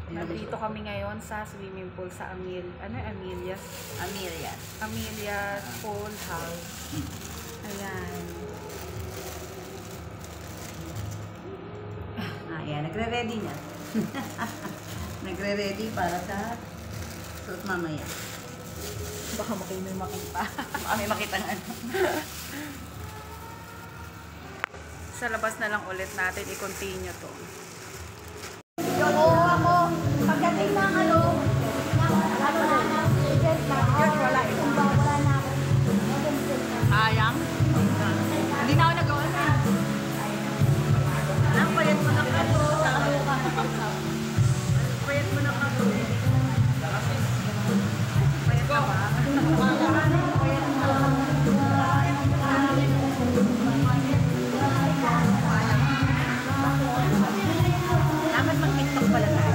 Nandito kami ngayon sa swimming pool sa Amelia's Pool House. Ayan. Ayan, nagre-ready na. Nagre-ready para sa suot mamaya. Baka may makita. Baka may makita ng ano. Sa labas na lang ulit natin i-continue to. Oo, ako. Pagdating ng ano na, agent na, wala na ako. Sayang. Hindi na ako nag-uwi. Ang payat mo na ka po. Payat mo na ka po. Payat ka ba? Dapat mag-tiktok pala tayo.